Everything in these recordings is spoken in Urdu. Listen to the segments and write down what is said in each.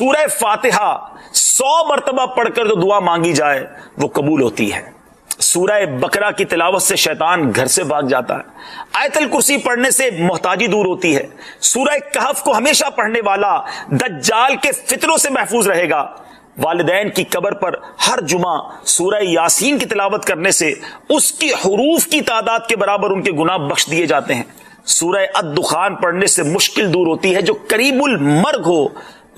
سورہ فاتحہ 100 مرتبہ پڑھ کر جو دعا مانگی جائے وہ قبول ہوتی ہے. سورہ بقرہ کی تلاوت سے شیطان گھر سے بھاگ جاتا ہے. آیت الکرسی پڑھنے سے محتاجی دور ہوتی ہے. سورہ کہف کو ہمیشہ پڑھنے والا دجال کے فتنوں سے محفوظ رہے گا. والدین کی قبر پر ہر جمعہ سورہ یاسین کی تلاوت کرنے سے اس کی حروف کی تعداد کے برابر ان کے گناہ بخش دیے جاتے ہیں. سورہ الدخان پڑھنے سے مشکل دور ہوتی ہے. جو قریب المرگ ہو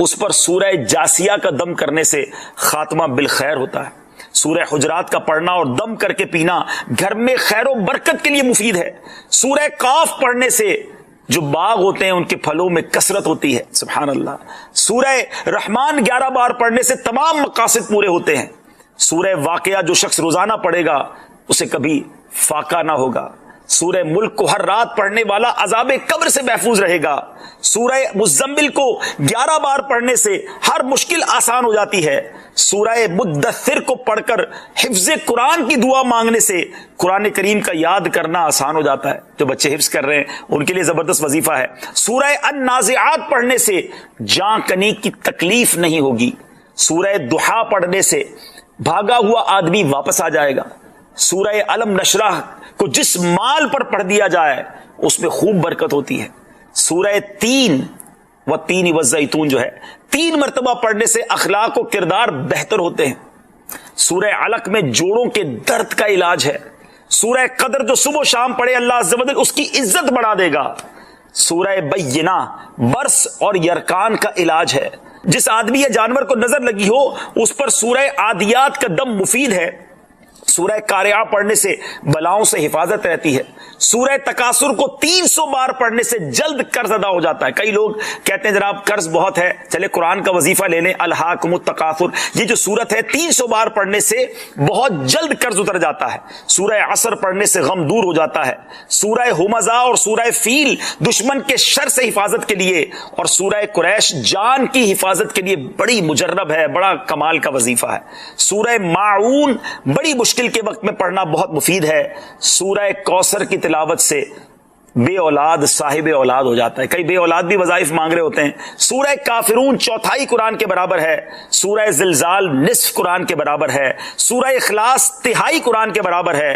اس پر سورہ جاسیہ کا دم کرنے سے خاتمہ بالخیر ہوتا ہے. سورہ حجرات کا پڑھنا اور دم کر کے پینا گھر میں خیر و برکت کے لیے مفید ہے. سورہ قاف پڑھنے سے جو باغ ہوتے ہیں ان کے پھلوں میں کثرت ہوتی ہے. سبحان اللہ. سورہ رحمان 11 بار پڑھنے سے تمام مقاصد پورے ہوتے ہیں. سورہ واقعہ جو شخص روزانہ پڑھے گا اسے کبھی فاقہ نہ ہوگا. سورہ ملک کو ہر رات پڑھنے والا عذاب قبر سے محفوظ رہے گا. سورہ مزمل کو 11 بار پڑھنے سے ہر مشکل آسان ہو جاتی ہے. سورہ مدثر کو پڑھ کر حفظ قرآن کی دعا مانگنے سے قرآن کریم کا یاد کرنا آسان ہو جاتا ہے. جو بچے حفظ کر رہے ہیں ان کے لیے زبردست وظیفہ ہے. سورہ النازعات پڑھنے سے جاں کنی کی تکلیف نہیں ہوگی. سورہ دحا پڑھنے سے بھاگا ہوا آدمی واپس آ جائے گا. سورہ علم نشرح کو جس مال پر پڑھ دیا جائے اس میں خوب برکت ہوتی ہے. سورہ تین والزیتون جو ہے 3 مرتبہ پڑھنے سے اخلاق و کردار بہتر ہوتے ہیں. سورہ علق میں جوڑوں کے درد کا علاج ہے. سورہ قدر جو صبح و شام پڑھے اللہ عز و جل اس کی عزت بڑھا دے گا. سورہ بینہ برس اور یرکان کا علاج ہے. جس آدمی یا جانور کو نظر لگی ہو اس پر سورہ عادیات کا دم مفید ہے. سورہ قارعہ پڑھنے سے بلاؤں سے حفاظت رہتی ہے. سورہ تکاثر کو 300 بار پڑھنے سے جلد قرض ادا ہو جاتا ہے. کئی لوگ کہتے ہیں جناب قرض بہت ہے, چلے قرآن کا وظیفہ لے لیں. الہاکم التکاثر یہ جو سورت ہے 300 بار پڑھنے سے بہت جلد قرض اتر جاتا ہے. سورہ عصر پڑھنے سے غم دور ہو جاتا ہے. سورہ ہمزہ اور سورہ فیل دشمن کے شر سے حفاظت کے لیے, اور سورہ قریش جان کی حفاظت کے لیے بڑی مجرب ہے, بڑا کمال کا وظیفہ ہے. سورہ ماعون بڑی مشکل کے وقت میں پڑھنا بہت مفید ہے. سورہ کوثر کی تلاوت سے بے اولاد صاحب اولاد ہو جاتا ہے. کئی بے اولاد بھی وظائف مانگ رہے ہوتے ہیں. سورہ کافرون 1/4 قرآن کے برابر ہے. سورہ زلزال نصف قرآن کے برابر ہے. سورہ اخلاص 1/3 قرآن کے برابر ہے.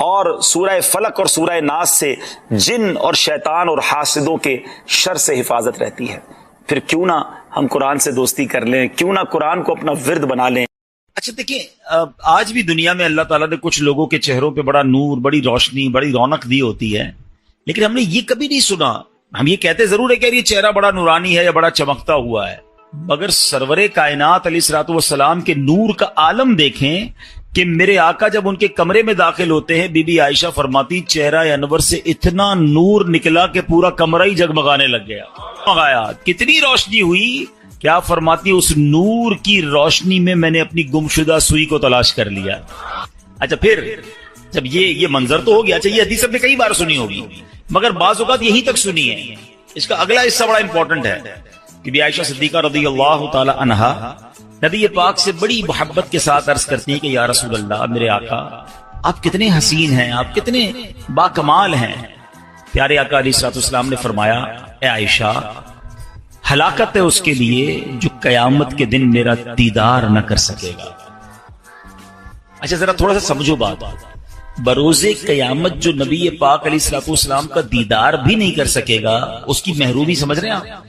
اور سورہ فلق اور سورہ ناس سے جن اور شیطان اور حاسدوں کے شر سے حفاظت رہتی ہے. پھر کیوں نہ ہم قرآن سے دوستی کر لیں, کیوں نہ قرآن کو اپنا ورد بنا لیں. اچھا دیکھیں, آج بھی دنیا میں اللہ تعالیٰ نے کچھ لوگوں کے چہروں پہ بڑا نور, بڑی روشنی, بڑی رونق دی ہوتی ہے, لیکن ہم نے یہ کبھی نہیں سنا. ہم یہ کہتے ضرور ہے کہ یہ چہرہ بڑا نورانی ہے یا بڑا چمکتا ہوا ہے, مگر سرور کائنات علیہ الصلوۃ والسلام کے نور کا عالم دیکھیں کہ میرے آقا جب ان کے کمرے میں داخل ہوتے ہیں, بی بی عائشہ فرماتی چہرہ انور سے اتنا نور نکلا کہ پورا کمرہ ہی جگمگانے لگ گیا. کتنی روشنی ہوئی. کیا فرماتی اس نور کی روشنی میں نے اپنی گمشدہ سوئی کو تلاش کر لیا. اچھا پھر جب یہ منظر تو ہو گیا, اچھا یہ حدیث ہم نے کئی بار سنی ہوگی مگر بعض اوقات یہیں تک سنی ہے. اس کا اگلا حصہ بڑا امپورٹنٹ ہے کہ بی عائشہ صدیقہ رضی اللہ تعالی عنہا نبی پاک سے بڑی محبت کے ساتھ عرض کرتی ہیں کہ یا رسول اللہ, میرے آقا آپ کتنے حسین ہیں, آپ کتنے باکمال ہیں. پیارے آقا علیہ الصلوۃ والسلام نے فرمایا, اے عائشہ ہلاکت ہے اس کے لیے جو قیامت کے دن میرا دیدار نہ کر سکے گا. اچھا ذرا تھوڑا سا سمجھو بات. بروز قیامت جو نبی پاک علیہ الصلوۃ والسلام کا دیدار بھی نہیں کر سکے گا, اس کی محرومی سمجھ رہے ہیں آپ.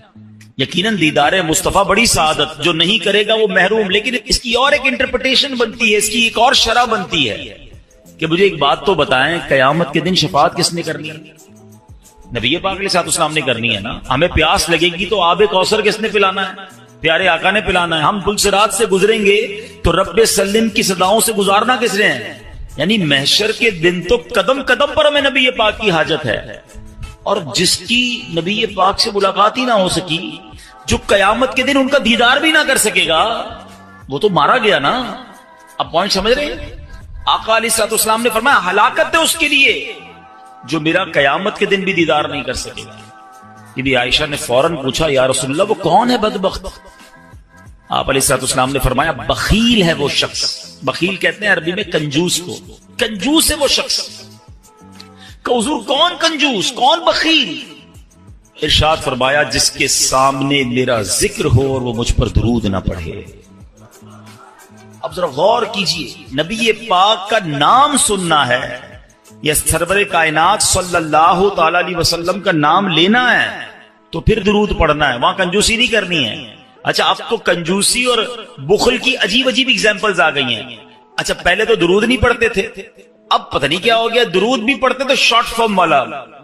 یقیناً دیدار مصطفیٰ بڑی سعادت, جو نہیں کرے گا وہ محروم. لیکن اس کی اور ایک انٹرپریٹیشن بنتی ہے, اس کی ایک اور شرح بنتی ہے کہ مجھے ایک بات تو بتائیں, قیامت کے دن شفاعت کس نے کرنی ہے؟ نبی پاک علیہ السلام نے کرنی ہے نا. ہمیں پیاس لگے گی تو آب کوثر کس نے پلانا ہے؟ پیارے آقا نے پلانا ہے. ہم پلسرات سے گزریں گے تو رب سلم کی صداؤں سے گزارنا کس نے ہے؟ یعنی محشر کے دن تو قدم قدم پر ہمیں نبی پاک کی حاجت ہے. اور جس کی نبی پاک سے ملاقات ہی نہ ہو سکی, جو قیامت کے دن ان کا دیدار بھی نہ کر سکے گا, وہ تو مارا گیا نا. اب پوائنٹ سمجھ رہے ہیں؟ آقا علیہ الصلوۃ والسلام نے فرمایا ہلاکت ہے اس کے لیے جو میرا قیامت کے دن بھی دیدار نہیں کر سکے گا. بی بی عائشہ نے فوراً پوچھا یا رسول اللہ وہ کون ہے بدبخت؟ آپ علیہ الصلوۃ والسلام نے فرمایا بخیل ہے وہ شخص. بخیل کہتے ہیں عربی میں کنجوس کو. کنجوس ہے وہ شخص. کہ حضور کون کنجوس, کون بخیل؟ ارشاد فرمایا جس کے سامنے میرا ذکر ہو اور وہ مجھ پر درود نہ پڑھے. اب ذرا غور کیجئے، نبی پاک کا نام سننا ہے یا سرور کائنات صلی اللہ تعالی علیہ وسلم کا نام لینا ہے تو پھر درود پڑھنا ہے، وہاں کنجوسی نہیں کرنی ہے. اچھا اب تو کنجوسی اور بخل کی عجیب عجیب ایگزامپلز آ گئی ہیں. اچھا پہلے تو درود نہیں پڑھتے تھے، اب پتہ نہیں کیا ہو گیا، درود بھی پڑھتے تو شارٹ فارم والا،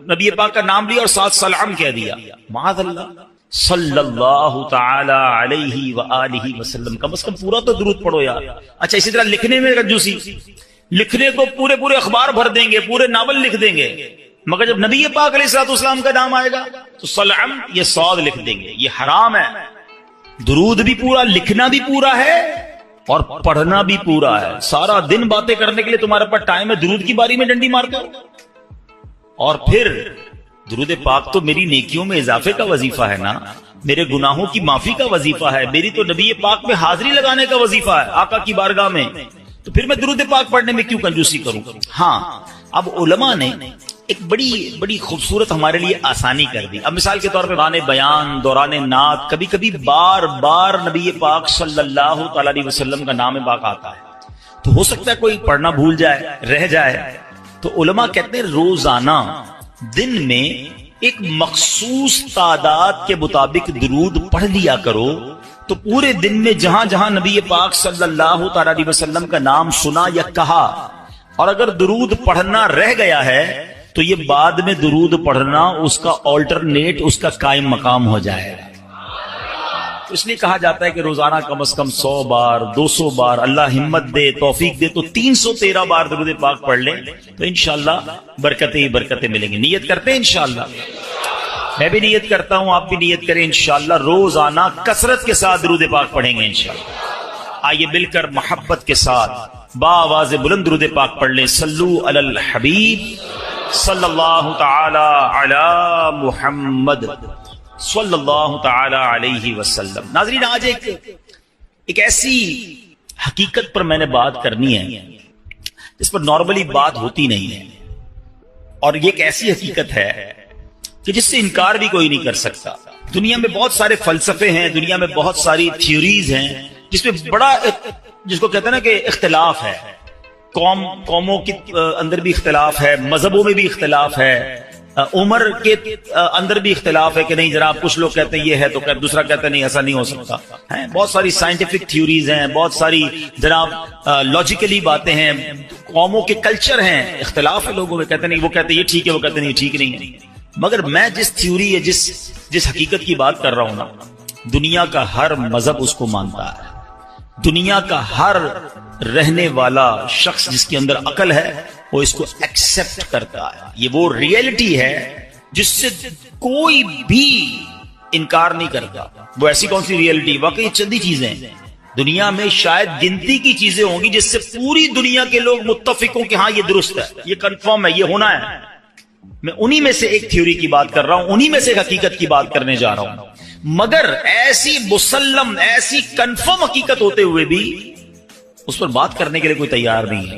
نبی پاک کا نام لیا اور ساتھ سلام کہہ دیا. معاذ اللہ، صلی اللہ تعالی علیہ وآلہ وسلم، کم از کم پورا تو درود پڑھو یار. اچھا اسی طرح لکھنے میں کنجوسی، لکھنے کو پورے پورے اخبار بھر دیں گے، پورے ناول لکھ دیں گے، مگر جب نبی پاک علیہ الصلوۃ والسلام کا نام آئے گا تو سلام یہ صاد لکھ دیں گے. یہ حرام ہے. درود بھی پورا، لکھنا بھی پورا ہے اور پڑھنا بھی پورا ہے. سارا دن باتیں کرنے کے لیے تمہارے پاس ٹائم ہے، درود کی باری میں ڈنڈی مارتے ہو. اور پھر درود پاک تو میری نیکیوں میں اضافے کا وظیفہ ہے نا، میرے گناہوں کی معافی کا وظیفہ ہے، میری تو نبی پاک میں حاضری لگانے کا وظیفہ ہے آقا کی بارگاہ میں. تو پھر میں درود پاک پڑھنے میں کیوں کنجوسی کروں؟ ہاں اب علماء نے ایک بڑی خوبصورت ہمارے لیے آسانی کر دی. اب مثال کے طور پہ دوران بیان، دوران نعت، کبھی کبھی بار بار نبی پاک صلی اللہ تعالی علیہ وسلم کا نام پاک آتا ہے، تو ہو سکتا ہے کوئی پڑھنا بھول جائے، رہ جائے. تو علماء کہتے ہیں روزانہ دن میں ایک مخصوص تعداد کے مطابق درود پڑھ لیا کرو، تو پورے دن میں جہاں جہاں نبی پاک صلی اللہ تعالی علیہ وسلم کا نام سنا یا کہا، اور اگر درود پڑھنا رہ گیا ہے تو یہ بعد میں درود پڑھنا اس کا آلٹرنیٹ، اس کا قائم مقام ہو جائے. اس لیے کہا جاتا ہے کہ روزانہ کم از کم 100 بار 200 بار، اللہ ہمت دے توفیق دے تو 313 بار درود پاک پڑھ لیں تو انشاءاللہ برکتیں ہی برکتیں ملیں گی. نیت کرتے ہیں انشاءاللہ، میں بھی نیت کرتا ہوں، آپ بھی نیت کریں انشاءاللہ روزانہ کثرت کے ساتھ درود پاک پڑھیں گے انشاءاللہ. آئیے مل کر محبت کے ساتھ با آواز بلند درود پاک پڑھ لیں. صلو علی الحبیب صلی اللہ تعالی علی محمد صلی اللہ تعالی علیہ وسلم. ناظرین آج ایک ایسی حقیقت پر میں نے بات کرنی ہے جس پر نارملی بات ہوتی نہیں ہے، اور یہ ایک ایسی حقیقت ہے کہ جس سے انکار بھی کوئی نہیں کر سکتا. دنیا میں بہت سارے فلسفے ہیں، دنیا میں بہت ساری تھیوریز ہیں جس میں جس کو کہتے ہیں نا کہ اختلاف ہے. قوموں کے اندر بھی اختلاف ہے، مذہبوں میں بھی اختلاف ہے، عمر کے اندر بھی اختلاف ہے کہ نہیں جناب کچھ لوگ کہتے ہیں یہ ہے تو دوسرا کہتے ہیں نہیں ایسا نہیں ہو سکتا ہے. بہت ساری سائنٹیفک تھیوریز ہیں، بہت ساری جناب لاجیکلی باتیں ہیں، قوموں کے کلچر ہیں، اختلاف ہے لوگوں میں، کہتے نہیں وہ کہتے ہیں یہ ٹھیک ہے، وہ کہتے ہیں یہ ٹھیک نہیں ہے. مگر میں جس تھیوری ہے جس حقیقت کی بات کر رہا ہوں نا، دنیا کا ہر مذہب اس کو مانتا ہے، دنیا کا ہر رہنے والا شخص جس کے اندر عقل ہے وہ اس کو ایکسپٹ کرتا ہے. یہ وہ ریئلٹی ہے جس سے کوئی بھی انکار نہیں کرتا. وہ ایسی کون سی ریئلٹی؟ واقعی چند ہی چیزیں ہیں دنیا میں، شاید گنتی کی چیزیں ہوں گی جس سے پوری دنیا کے لوگ متفق ہوں کہ ہاں یہ درست ہے، یہ کنفرم ہے، یہ ہونا ہے. میں انہی میں سے ایک تھیوری کی بات کر رہا ہوں، انہی میں سے ایک حقیقت کی بات کرنے جا رہا ہوں. مگر ایسی مسلم، ایسی کنفرم حقیقت ہوتے ہوئے بھی اس پر بات کرنے کے لیے کوئی تیار نہیں ہے،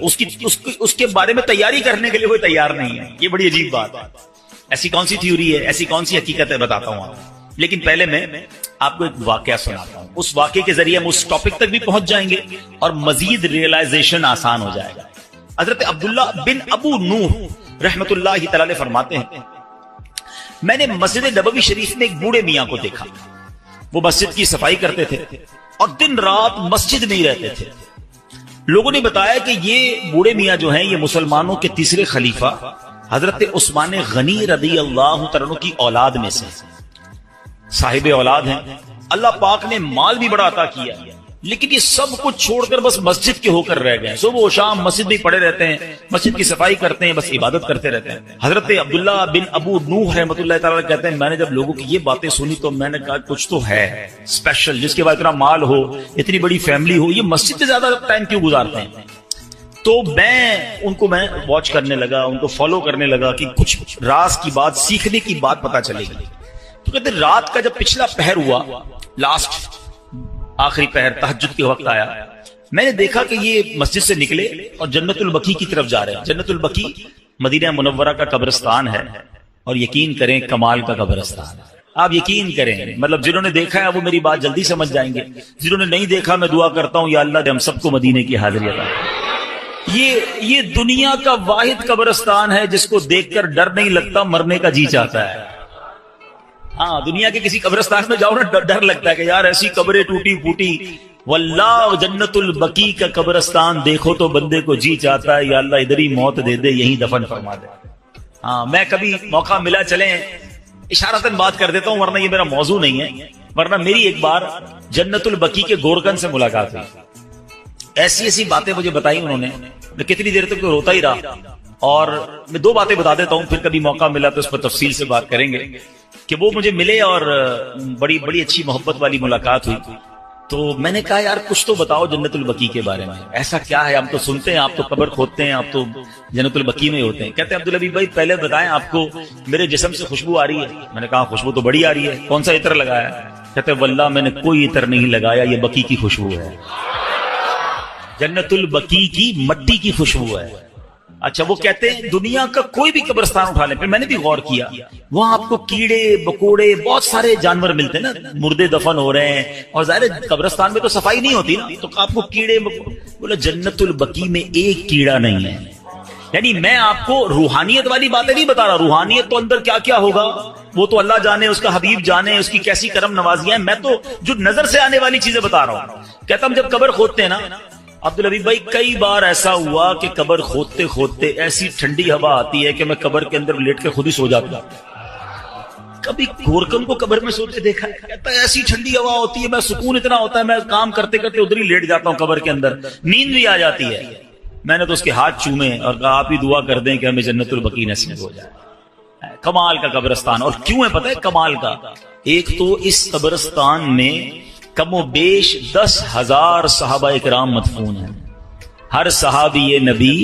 اس کے بارے میں تیاری کرنے کے لیے کوئی تیار نہیں ہے. یہ بڑی عجیب بات ہے. ایسی کون سی تھیوری ہے، ایسی کون سی حقیقت ہے، بتاتا ہوں آپ. لیکن پہلے میں آپ کو ایک واقعہ سناتا ہوں. اس واقعے کے ذریعے ہم اس ٹاپک تک بھی پہنچ جائیں گے اور مزید ریئلائزیشن آسان ہو جائے گا. حضرت عبداللہ بن ابو نوح رحمت اللہ تعالی فرماتے ہیں، میں نے مسجد نبوی شریف میں ایک بوڑھے میاں کو دیکھا. وہ مسجد کی صفائی کرتے تھے اور دن رات مسجد میں ہی رہتے تھے. لوگوں نے بتایا کہ یہ بوڑھے میاں جو ہیں یہ مسلمانوں کے تیسرے خلیفہ حضرت عثمان غنی رضی اللہ تعالیٰ عنہ کی اولاد میں سے صاحب اولاد ہیں. اللہ پاک نے مال بھی بڑا عطا کیا، لیکن یہ سب کچھ چھوڑ کر بس مسجد کے ہو کر رہ گئے. صبح و شام مسجد میں پڑے رہتے ہیں، مسجد کی صفائی کرتے ہیں، بس عبادت کرتے رہتے ہیں. حضرت عبداللہ بن ابو نوح رحمۃ اللہ تعالیٰ کہتے ہیں، میں نے جب لوگوں کی یہ باتیں سنی تو میں نے کہا کچھ تو ہے اسپیشل، جس کے بعد اتنا مال ہو، اتنی بڑی فیملی ہو، یہ مسجد میں زیادہ ٹائم کیوں گزارتے ہیں. تو میں ان کو واچ کرنے لگا، ان کو فالو کرنے لگا کہ کچھ راز کی بات، سیکھنے کی بات پتہ چلے گی. تو کہتے ہیں رات کا جب پچھلا پہر ہوا، لاسٹ آخری پہر تہجد کے وقت آیا، میں نے دیکھا کہ یہ مسجد سے نکلے اور جنت البقیع کی طرف جا رہے ہیں. جنت البقیع مدینہ منورہ کا قبرستان ہے. اور یقین کریں کمال کا قبرستان. آپ یقین کریں, مطلب جنہوں نے دیکھا ہے وہ میری بات جلدی سمجھ جائیں گے, جنہوں نے نہیں دیکھا میں دعا کرتا ہوں یا اللہ ہم سب کو مدینے کی حاضری عطا. یہ دنیا کا واحد قبرستان ہے جس کو دیکھ کر ڈر نہیں لگتا, مرنے کا جی چاہتا ہے. ہاں, دنیا کے کسی قبرستان میں جاؤ نا ڈر لگتا ہے کہ یار ایسی قبریں ٹوٹی پھوٹی. واللہ جنت البقیع کا قبرستان دیکھو تو بندے کو جی چاہتا ہے یا اللہ ادھر ہی موت دے دے, یہیں دفن فرما دے. ہاں, میں کبھی موقع ملا چلیں اشارتاً بات کر دیتا ہوں, ورنہ یہ میرا موضوع نہیں ہے. ورنہ میری ایک بار جنت البقیع کے گورکن سے ملاقات ہوئی. ایسی باتیں مجھے بتائی انہوں نے, میں کتنی دیر تک تو روتا ہی رہا. اور میں 2 باتیں بتا دیتا ہوں, پھر کبھی موقع ملا تو اس پر تفصیل سے بات کریں گے. کہ وہ مجھے ملے اور بڑی اچھی محبت والی ملاقات ہوئی. تو میں نے کہا یار کچھ تو بتاؤ جنت البقیع کے بارے میں, ایسا کیا ہے؟ ہم تو سنتے ہیں آپ تو قبر کھودتے ہیں, آپ تو جنت البقیع میں ہوتے ہیں. کہتے ہیں عبدالحبیب بھائی پہلے بتائیں آپ کو میرے جسم سے خوشبو آ رہی ہے؟ میں نے کہا خوشبو تو بڑی آ رہی ہے, کون سا عطر لگایا ہے؟ کہتے ہیں واللہ میں نے کوئی عطر نہیں لگایا, یہ بقیع کی خوشبو ہے, جنت البقیع کی مٹی کی خوشبو ہے. اچھا, وہ کہتے ہیں دنیا کا کوئی بھی قبرستان اٹھا لیں. پھر میں نے بھی غور کیا, وہاں آپ کو کیڑے بکوڑے بہت سارے جانور ملتے ہیں نا, مردے دفن ہو رہے ہیں, اور ظاہر قبرستان میں تو صفائی نہیں ہوتی نا, تو آپ کو کیڑے بولے. جنت البقیع میں ایک کیڑا نہیں ہے. یعنی میں آپ کو روحانیت والی باتیں نہیں بتا رہا, روحانیت تو اندر کیا کیا ہوگا وہ تو اللہ جانے, اس کا حبیب جانے, اس کی کیسی کرم نوازیاں ہیں. میں تو جو نظر سے آنے والی چیزیں بتا رہا ہوں. کہتا ہم جب قبر کھودتے ہیں نا عبدالحبیب بھائی, کئی بار ایسا ہوا کہ قبر کھودتے کھودتے ایسی ٹھنڈی ہوا آتی ہے کہ میں قبر کے اندر لیٹ کے خود ہی سو جاتا ہوں. کبھی گورکن کو قبر میں سوتے دیکھا ہے, کہتا ہے ایسی ٹھنڈی ہوا ہوتی ہے, میں سکون اتنا ہوتا ہے, میں کام کرتے کرتے ادھر ہی لیٹ جاتا ہوں قبر کے اندر, نیند بھی آ جاتی ہے. میں نے تو اس کے ہاتھ چومے اور کہا آپ ہی دعا کر دیں کہ ہمیں جنت البقیع نصیب ہو جائے. کمال کا قبرستان. اور کیوں ہے پتہ ہے کمال کا؟ ایک تو اس قبرستان میں کم و بیش 10,000 صحابہ اکرام مدفون ہیں. ہر صحابی نبی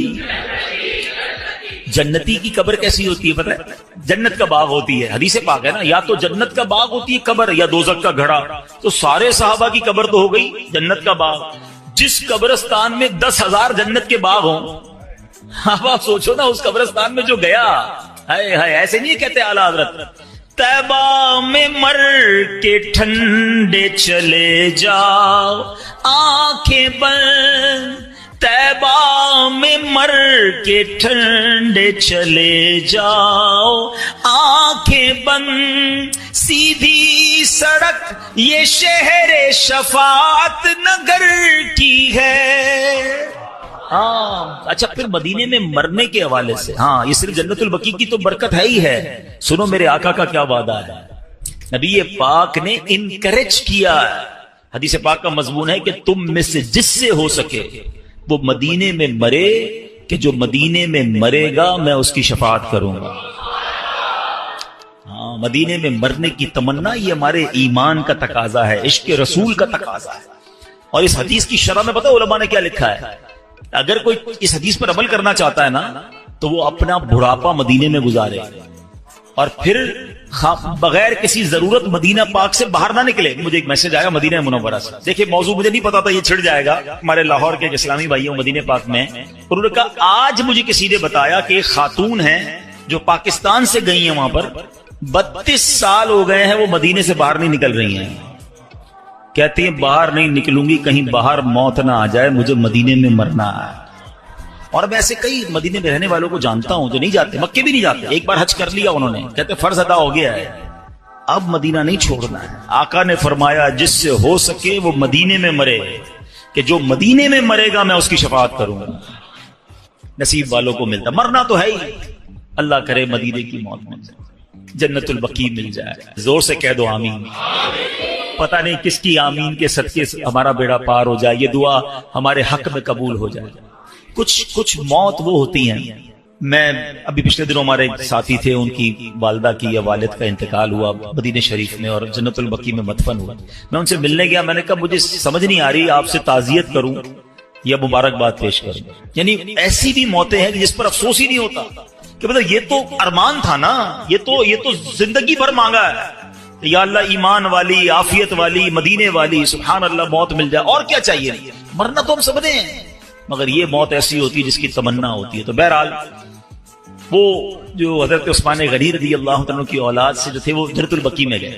جنتی کی قبر کیسی ہوتی ہے پتہ ہے؟ جنت کا باغ ہوتی ہے, حدیث پاک ہے نا, یا تو جنت کا باغ ہوتی ہے قبر یا دوزخ کا گھڑا. تو سارے صحابہ کی قبر تو ہو گئی جنت کا باغ. جس قبرستان میں 10,000 جنت کے باغ ہوں, اب آپ سوچو نا اس قبرستان میں جو گیا, ایسے نہیں کہتے اعلیٰ حضرت, طیبہ میں مر کے ٹھنڈے چلے جاؤ آنکھیں بند, طیبہ میں مر کے ٹھنڈے چلے جاؤ آنکھیں بند, سیدھی سڑک یہ شہر شفاعت نگر کی ہے. ہاں اچھا, پھر مدینے میں مرنے کے حوالے سے, ہاں یہ صرف جنت البقیع کی تو برکت ہے ہی ہے. سنو میرے آقا کا کیا وعدہ ہے. نبی پاک نے انکریج کیا, حدیث پاک کا مضمون ہے کہ تم میں سے جس سے ہو سکے وہ مدینے میں مرے, کہ جو مدینے میں مرے گا میں اس کی شفاعت کروں گا. ہاں, مدینے میں مرنے کی تمنا یہ ہمارے ایمان کا تقاضا ہے, عشق رسول کا تقاضا ہے. اور اس حدیث کی شرح میں پتہ علماء نے کیا لکھا ہے؟ اگر کوئی اس حدیث پر عمل کرنا چاہتا ہے نا تو وہ اپنا بڑھاپا مدینے میں گزارے, اور پھر بغیر کسی ضرورت مدینہ پاک سے باہر نہ نکلے. مجھے ایک میسج آیا مدینہ منورہ سے, دیکھیں موضوع مجھے نہیں پتا تھا یہ چھڑ جائے گا, ہمارے لاہور کے اسلامی بھائیوں مدینہ پاک میں, انہوں نے کہا آج مجھے کسی نے بتایا کہ ایک خاتون ہیں جو پاکستان سے گئی ہیں, وہاں پر 32 سال ہو گئے ہیں وہ مدینے سے باہر نہیں نکل رہی ہیں. کہتی ہیں باہر نہیں نکلوں گی, کہیں باہر موت نہ آ جائے, مجھے مدینے میں مرنا ہے. اور میں ایسے کئی مدینے میں رہنے والوں کو جانتا ہوں جو نہیں جاتے, مکے بھی نہیں جاتے, ایک بار حج کر لیا انہوں نے, کہتے فرض ادا ہو گیا ہے, اب مدینہ نہیں چھوڑنا ہے. آقا نے فرمایا جس سے ہو سکے وہ مدینے میں مرے, کہ جو مدینے میں مرے گا میں اس کی شفاعت کروں گا. نصیب والوں کو ملتا, مرنا تو ہے ہی, اللہ کرے مدینے کی موت مل جائے, جنت البقیع مل جائے. زور سے کہہ دو آمین. پتہ نہیں کس کی آمین کے صدقے ہمارا بیڑا پار ہو جائے, یہ دعا ہمارے حق میں قبول ہو جائے. کچھ موت وہ ہوتی ہیں. میں ابھی پچھلے دنوں ہمارے ایک ساتھی تھے, ان کی والدہ کی یا والد کا انتقال ہوا مدینہ شریف میں اور جنت البقیع میں مدفن ہوا. میں ان سے ملنے گیا, میں نے کہا مجھے سمجھ نہیں آ رہی آپ سے تعزیت کروں یا مبارکباد پیش کروں. یعنی ایسی بھی موتیں ہیں جس پر افسوس ہی نہیں ہوتا کہ مطلب یہ تو ارمان تھا نا, یہ تو زندگی بھر مانگا ہے, یا اللہ ایمان والی, عافیت والی, مدینے والی, سبحان اللہ موت مل جائے, اور کیا چاہیے. مرنا تو ہم سب نے ہیں, مگر یہ موت ایسی ہوتی ہے جس کی تمنا ہوتی ہے. تو بہرحال وہ جو حضرت عثمان غنی رضی اللہ عنہ کی اولاد سے جو تھے وہ جنت البقیع میں گئے،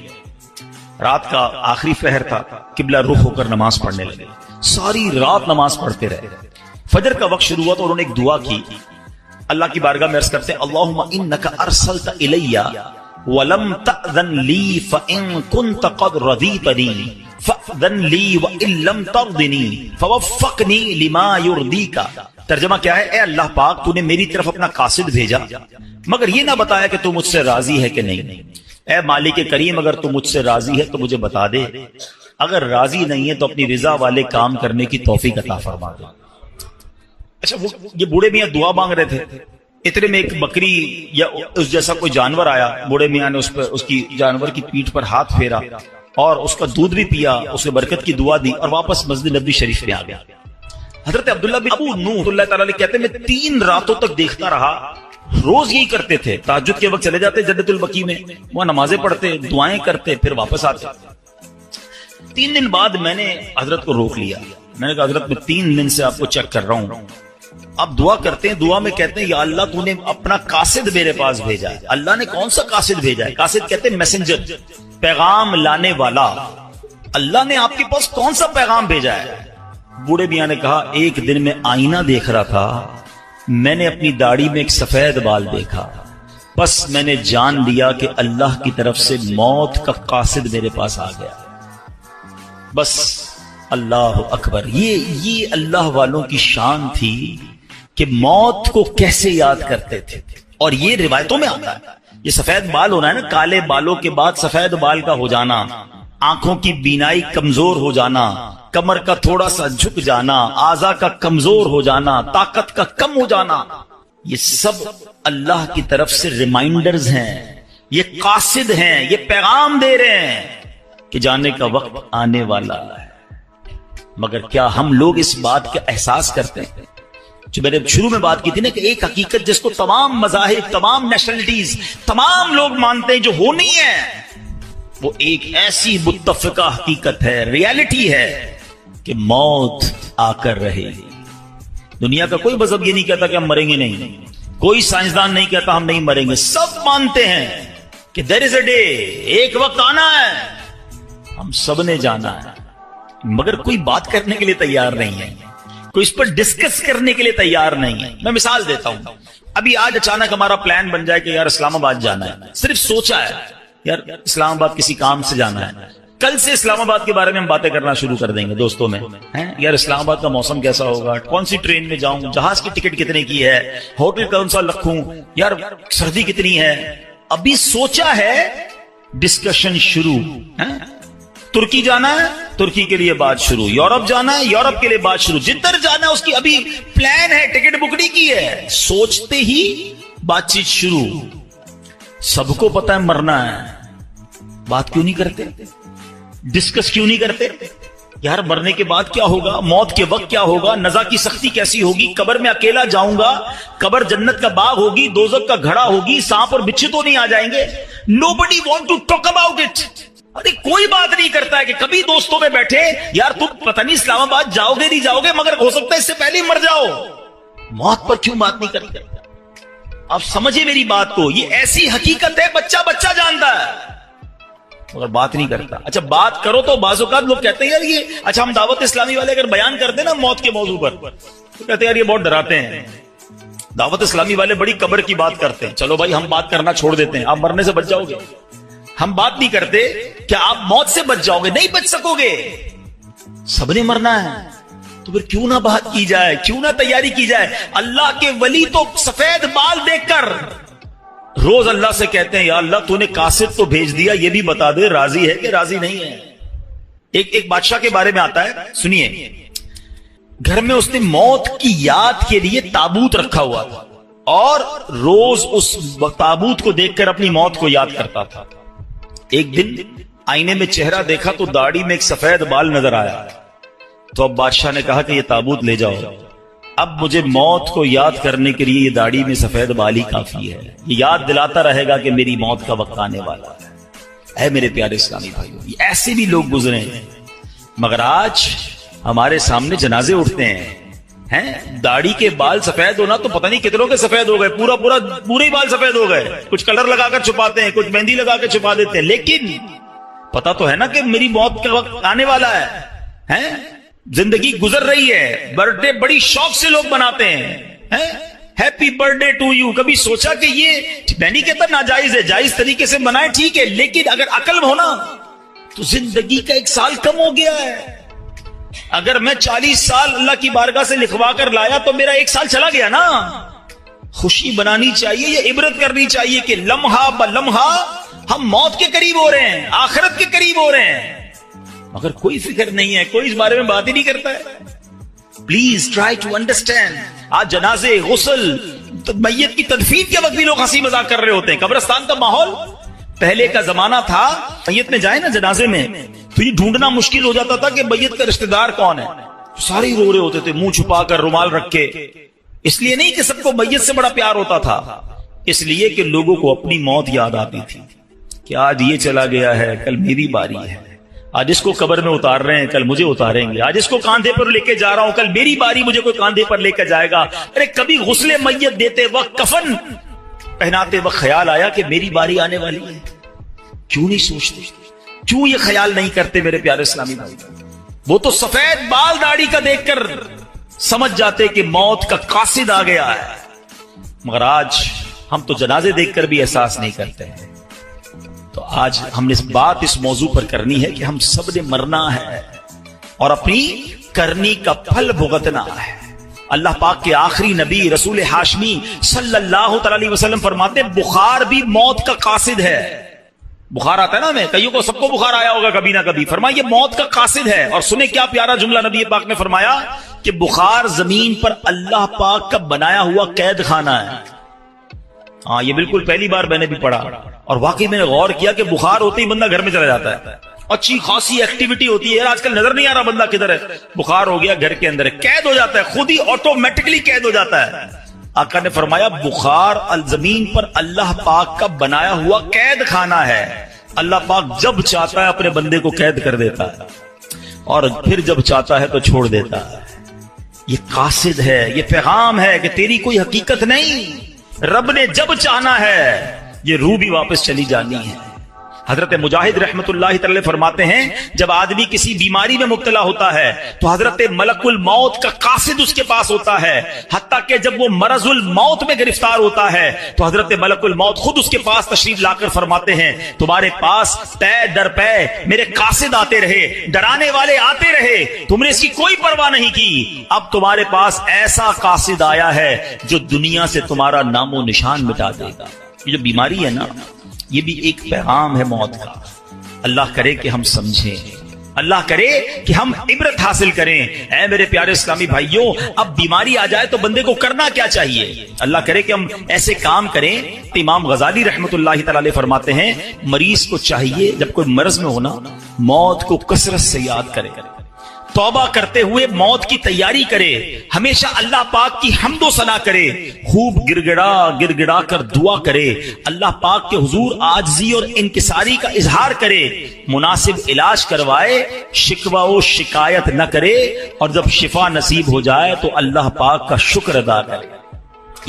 رات کا آخری پہر تھا، قبلہ رخ ہو کر نماز پڑھنے لگے، ساری رات نماز پڑھتے رہے، فجر کا وقت شروع ہوا تو انہوں نے ایک دعا کی، اللہ کی بارگاہ میں عرض کرتے ہیں اللہم انک ارسلت الی ولم تأذن لی فإن كنت قد رضیتنی فأذن لی وإن لم ترضنی فوفقنی لما یرضیک۔ ترجمہ کیا ہے؟ اے اللہ پاک تو نے میری طرف اپنا قاصد بھیجا مگر یہ نہ بتایا کہ تو مجھ سے راضی ہے کہ نہیں، اے مالک کریم اگر تو مجھ سے راضی ہے تو مجھے بتا دے، اگر راضی نہیں ہے تو اپنی رضا والے کام کرنے کی توفیق عطا فرما دے۔ اچھا یہ بوڑھے میاں دعا مانگ رہے تھے، اتنے میں ایک بکری یا اس جیسا کوئی جانور آیا، بوڑھے میاں نے اس کی جانور کی پیٹھ پر ہاتھ پھیرا اور اس کا دودھ بھی پیا، اس نے برکت کی دعا دی اور واپس مسجد نبوی شریف میں آ گیا۔ حضرت عبداللہ بن ابو نوح اللہ تعالیٰ علیہ کہتے ہیں میں 3 راتوں تک دیکھتا رہا، روز یہی کرتے تھے، تہجد کے وقت چلے جاتے جنت البقیع میں، وہاں نمازیں پڑھتے، دعائیں کرتے، پھر واپس آتے۔ 3 دن بعد میں نے حضرت کو روک لیا، میں نے کہا حضرت میں 3 دن سے آپ کو چیک کر رہا ہوں، اب دعا کرتے ہیں، دعا میں کہتے ہیں یا اللہ تو نے اپنا قاصد میرے پاس بھیجا ہے۔ اللہ نے کون سا قاصد بھیجا ہے؟ قاصد کہتے ہیں میسنجر، پیغام لانے والا۔ اللہ نے آپ کے پاس کون سا پیغام بھیجا ہے؟ بوڑھے میاں نے کہا ایک دن میں آئینہ دیکھ رہا تھا، میں نے اپنی داڑھی میں ایک سفید بال دیکھا، بس میں نے جان لیا کہ اللہ کی طرف سے موت کا قاصد میرے پاس آ گیا۔ بس اللہ اکبر، یہ اللہ والوں کی شان تھی کہ موت کو کیسے یاد کرتے تھے، اور یہ روایتوں میں آتا ہے۔ یہ سفید بال ہونا ہے نا، کالے بالوں کے بعد سفید بال کا ہو جانا، آنکھوں کی بینائی کمزور ہو جانا، کمر کا تھوڑا سا جھک جانا، اعضاء کا کمزور ہو جانا، طاقت کا کم ہو جانا، یہ سب اللہ کی طرف سے ریمائنڈرز ہیں، یہ قاصد ہیں، یہ پیغام دے رہے ہیں کہ جانے کا وقت آنے والا ہے۔ مگر کیا ہم لوگ اس بات کا احساس کرتے ہیں؟ جو میں نے شروع میں بات کی تھی نا کہ ایک حقیقت جس کو تمام مذاہب، تمام نیشنلٹیز، تمام لوگ مانتے ہیں جو ہونی ہے، وہ ایک ایسی متفقہ حقیقت ہے، ریالٹی ہے کہ موت آ کر رہے گی۔ دنیا کا کوئی مذہب یہ نہیں کہتا کہ ہم مریں گے نہیں، کوئی سائنسدان نہیں کہتا ہم نہیں مریں گے، سب مانتے ہیں کہ دیر از اے ڈے، ایک وقت آنا ہے، ہم سب نے جانا ہے، مگر کوئی بات کرنے کے لیے تیار نہیں ہے، کوئی اس پر ڈسکس کرنے کے لیے تیار نہیں ہے۔ میں مثال دیتا ہوں، ابھی آج اچانک ہمارا پلان بن جائے کہ یار اسلام آباد جانا ہے، صرف سوچا ہے یار اسلام آباد کسی کام سے جانا ہے، کل سے اسلام آباد کے بارے میں ہم باتیں کرنا شروع کر دیں گے دوستوں میں، یار اسلام آباد کا موسم کیسا ہوگا، کون سی ٹرین میں جاؤں، جہاز کی ٹکٹ کتنے کی ہے، ہوٹل کون سا رکھوں، یار سردی کتنی ہے، ابھی سوچا ہے، ڈسکشن شروع۔ ترکی جانا ہے، ترکی کے لیے بات شروع، یورپ جانا ہے، یورپ کے لیے بات شروع، جدھر جانا ہے اس کی ابھی پلان ہے، ٹکٹ بک نہیں کی ہے، سوچتے ہی بات چیت شروع۔ سب کو پتا ہے مرنا ہے، بات کیوں نہیں کرتے، ڈسکس کیوں نہیں کرتے؟ یار مرنے کے بعد کیا ہوگا، موت کے وقت کیا ہوگا، نزا کی سختی کیسی ہوگی، قبر میں اکیلا جاؤں گا، قبر جنت کا باغ ہوگی، دوزخ کا گھڑا ہوگی، سانپ اور بچھو تو نہیں آ جائیں گے؟ Nobody want to talk about it۔ ارے کوئی بات نہیں کرتا ہے کہ کبھی دوستوں میں بیٹھے یار تم پتہ نہیں اسلام آباد جاؤ گے نہیں جاؤ گے، مگر ہو سکتا ہے اس سے پہلے ہی مر جاؤ، موت پر کیوں بات نہیں کرتے؟ آپ سمجھے میری بات کو، یہ ایسی حقیقت ہے بچہ بچہ جانتا ہے مگر بات نہیں کرتا۔ اچھا بات کرو تو بعض اوقات لوگ کہتے ہیں یار یہ، اچھا ہم دعوت اسلامی والے اگر بیان کرتے ہیں نا موت کے موضوع پر تو کہتے ہیں یار یہ بہت ڈراتے ہیں، دعوت اسلامی والے بڑی قبر کی بات کرتے ہیں۔ چلو بھائی ہم بات کرنا چھوڑ دیتے ہیں، آپ مرنے سے بچ جاؤ گے، ہم بات نہیں کرتے کہ آپ موت سے بچ جاؤ گے، نہیں بچ سکو گے، سب نے مرنا ہے، تو پھر کیوں نہ بات کی جائے، کیوں نہ تیاری کی جائے؟ اللہ کے ولی تو سفید بال دیکھ کر روز اللہ سے کہتے ہیں یا اللہ تو نے قاصد تو بھیج دیا، یہ بھی بتا دے راضی ہے کہ راضی نہیں ہے۔ ایک بادشاہ کے بارے میں آتا ہے، سنیے، گھر میں اس نے موت کی یاد کے لیے تابوت رکھا ہوا تھا اور روز اس تابوت کو دیکھ کر اپنی موت کو یاد کرتا تھا۔ ایک دن آئینے میں چہرہ دیکھا تو داڑھی میں ایک سفید بال نظر آیا، تو اب بادشاہ نے کہا کہ یہ تابوت لے جاؤ، اب مجھے موت کو یاد کرنے کے لیے یہ داڑھی میں سفید بال ہی کافی ہے، یہ یاد دلاتا رہے گا کہ میری موت کا وقت آنے والا ہے۔ اے میرے پیارے اسلامی بھائیوں، ایسے بھی لوگ گزرے ہیں، مگر آج ہمارے سامنے جنازے اٹھتے ہیں داڑھی کے بال سفید ہونا تو پتہ نہیں کتنوں کے سفید ہو گئے, پورے ہی بال سفید ہو گئے. کچھ کلر لگا کر چھپاتے ہیں, کچھ مہندی لگا کے چھپا دیتے ہیں, لیکن پتا تو ہے نا کہ میری موت کا وقت آنے والا ہے. زندگی گزر رہی ہے, برتھ ڈے بڑی شوق سے لوگ مناتے ہیں, happy birthday to you. کبھی سوچا کہ یہ میں نہیں کہتا ناجائز ہے, جائز طریقے سے منائے ٹھیک ہے, لیکن اگر عقل ہونا تو زندگی کا 1 سال کم ہو گیا ہے. اگر میں 40 سال اللہ کی بارگاہ سے لکھوا کر لایا تو میرا 1 سال چلا گیا نا. خوشی بنانی چاہیے, یہ عبرت کرنی چاہیے کہ لمحہ بلمحہ ہم موت کے قریب ہو رہے ہیں, آخرت کے قریب ہو رہے ہیں, مگر کوئی فکر نہیں ہے, کوئی اس بارے میں بات ہی نہیں کرتا ہے. Please try to understand. آج جنازے, غسل, میت کی تدفین کے وقت بھی لوگ ہنسی مذاق کر رہے ہوتے ہیں. قبرستان کا ماحول پہلے کا زمانہ تھا, میت میں جائے نا جنازے میں تو یہ ڈھونڈنا مشکل ہو جاتا تھا کہ میت کا رشتہ دار کون ہے. سارے ہی رو رہے ہوتے تھے منہ چھپا کر, رومال رکھ کے. اس لیے نہیں کہ سب کو میت سے بڑا پیار ہوتا تھا, اس لیے کہ لوگوں کو اپنی موت یاد آتی تھی کہ آج یہ چلا گیا ہے, کل میری باری ہے. آج اس کو قبر میں اتار رہے ہیں, کل مجھے اتاریں گے. آج اس کو کاندھے پر لے کے جا رہا ہوں, کل میری باری مجھے کوئی کاندھے پر لے کے جائے گا. ارے کبھی غسل میت دیتے وقت, کفن پہناتے وقت خیال آیا کہ میری باری آنے والی ہے؟ کیوں نہیں سوچتے, کیوں یہ خیال نہیں کرتے میرے پیارے اسلامی بھائی؟ وہ تو سفید بال داڑھی کا دیکھ کر سمجھ جاتے کہ موت کا قاصد آ گیا ہے, مگر آج ہم تو جنازے دیکھ کر بھی احساس نہیں کرتے. تو آج ہم نے اس موضوع پر کرنی ہے کہ ہم سب نے مرنا ہے اور اپنی کرنی کا پھل بھگتنا ہے. اللہ پاک کے آخری نبی رسول ہاشمی صلی اللہ تعالی علیہ وسلم فرماتے ہیں بخار بھی موت کا قاصد ہے. بخار آتا ہے نا, ہمیں کئیوں کو, سب کو بخار آیا ہوگا کبھی نہ کبھی. فرمایا یہ موت کا قاصد ہے. اور سنیں کیا پیارا جملہ نبی پاک نے فرمایا کہ بخار زمین پر اللہ پاک کا بنایا ہوا قید خانہ ہے. ہاں, یہ بالکل پہلی بار میں نے بھی پڑھا, اور واقعی میں نے غور کیا کہ بخار ہوتے ہی بندہ گھر میں چلا جاتا ہے, اچھی خاصی ایکٹیویٹی ہوتی ہے. آج کل نظر نہیں آ رہا بندہ کدھر ہے, بخار ہو گیا گھر کے اندر, قید ہو جاتا ہے, خود ہی آٹومیٹکلی قید ہو جاتا ہے. آقا نے فرمایا بخار زمین پر اللہ پاک کا بنایا ہوا قید خانہ ہے. اللہ پاک جب چاہتا ہے اپنے بندے کو قید کر دیتا ہے, اور پھر جب چاہتا ہے تو چھوڑ دیتا ہے. یہ قاصد ہے, یہ پیغام ہے کہ تیری کوئی حقیقت نہیں, رب نے جب چاہنا ہے یہ روح بھی واپس چلی جانی ہے. حضرت مجاہد رحمت اللہ تعالی فرماتے ہیں جب آدمی کسی بیماری میں مبتلا ہوتا ہے تو حضرت ملک الموت کا قاصد اس کے پاس ہوتا ہے, حتیٰ کہ جب وہ مرض الموت میں گرفتار ہوتا ہے تو حضرت ملک الموت خود اس کے پاس تشریف لا کر فرماتے ہیں تمہارے پاس پے در پے میرے قاصد آتے رہے, ڈرانے والے آتے رہے, تم نے اس کی کوئی پرواہ نہیں کی. اب تمہارے پاس ایسا قاصد آیا ہے جو دنیا سے تمہارا نام و نشان مٹا دے گا. یہ جو بیماری ہے نا, یہ بھی ایک پیغام ہے موت کا. اللہ کرے کہ ہم سمجھیں, اللہ کرے کہ ہم عبرت حاصل کریں. اے میرے پیارے اسلامی بھائیوں, اب بیماری آ جائے تو بندے کو کرنا کیا چاہیے؟ اللہ کرے کہ ہم ایسے کام کریں. امام غزالی رحمت اللہ تعالی علیہ فرماتے ہیں مریض کو چاہیے جب کوئی مرض میں ہونا موت کو کثرت سے یاد کرے, توبہ کرتے ہوئے موت کی تیاری کرے, ہمیشہ اللہ پاک کی حمد و ثنا کرے, خوب گر گڑا کر دعا کرے, اللہ پاک کے حضور عاجزی اور انکساری کا اظہار کرے, مناسب علاج کروائے, شکوہ و شکایت نہ کرے, اور جب شفا نصیب ہو جائے تو اللہ پاک کا شکر ادا کرے.